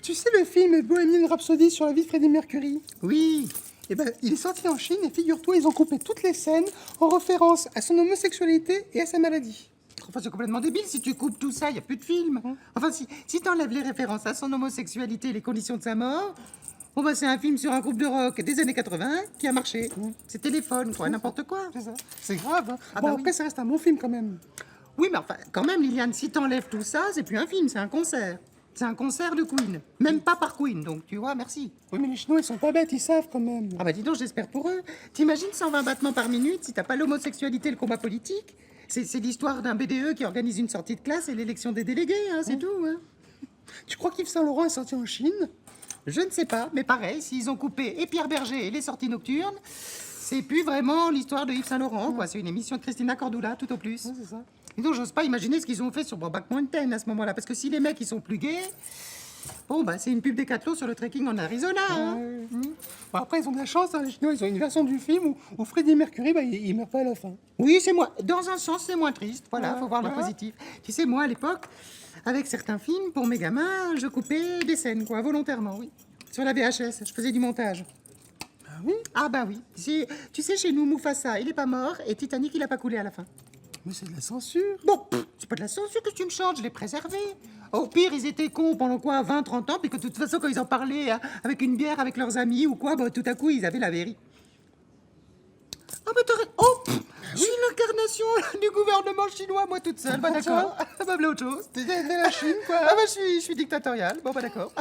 Tu sais le film Bohemian Rhapsody sur la vie de Freddie Mercury? Oui. Eh ben, il est sorti en Chine et figure-toi, ils ont coupé toutes les scènes en référence à son homosexualité et à sa maladie. Enfin, c'est complètement débile. Si tu coupes tout ça, il n'y a plus de film. Enfin, si t'enlèves les références à son homosexualité et les conditions de sa mort, bon, bah, c'est un film sur un groupe de rock des années 80 qui a marché. C'est téléphone, quoi, n'importe quoi. C'est ça. C'est grave. Hein. Ah Bon, bah après, oui. ça reste un bon film quand même. Oui, mais enfin, quand même, Liliane, si t'enlèves tout ça, c'est plus un film, c'est un concert. C'est un concert de Queen. Même pas par Queen, donc tu vois, merci. Oui, mais les Chinois, ils sont pas bêtes, ils savent quand même. Ah bah dis donc, j'espère pour eux. T'imagines 120 battements par minute si t'as pas l'homosexualité et le combat politique? C'est l'histoire d'un BDE qui organise une sortie de classe et l'élection des délégués, hein, c'est tout. Hein. Tu crois qu'Yves Saint-Laurent est sorti en Chine? Je ne sais pas, mais pareil, s'ils ont coupé et Pierre Berger et les sorties nocturnes, c'est plus vraiment l'histoire de Yves Saint-Laurent, quoi. C'est une émission de Christina Cordula, tout au plus. Ouais, c'est ça. Et donc, j'ose pas imaginer ce qu'ils ont fait sur Brokeback Mountain à ce moment-là, parce que si les mecs, ils sont plus gays, bon, bah, c'est une pub Decathlon sur le trekking en Arizona, hein. Bon, après, ils ont de la chance, hein, les Chinois, ils ont une version du film où Freddie Mercury, bah, il meurt pas à la fin. Oui, c'est moi. Dans un sens, c'est moins triste. Voilà, faut voir le Voilà. positif. Tu sais, moi, à l'époque, avec certains films, pour mes gamins, je coupais des scènes, quoi, volontairement, oui. Sur la VHS, je faisais du montage. Ah oui? Ah bah oui. Tu sais, chez nous, Mufasa, il est pas mort, et Titanic, il a pas coulé à la fin. Mais c'est de la censure. Bon, c'est pas de la censure que tu me changes, je l'ai préservé. Au pire, ils étaient cons pendant quoi, 20, 30 ans, puis que de toute façon, quand ils en parlaient hein, avec une bière avec leurs amis ou quoi, bah, tout à coup, ils avaient la vérité. Ah, mais t'aurais... Oh, je suis l'incarnation du gouvernement chinois, moi toute seule. Bah d'accord. Ah, bah, voilà autre chose. T'es la Chine, quoi. Ah, bah je suis dictatorial. Bon, bah d'accord.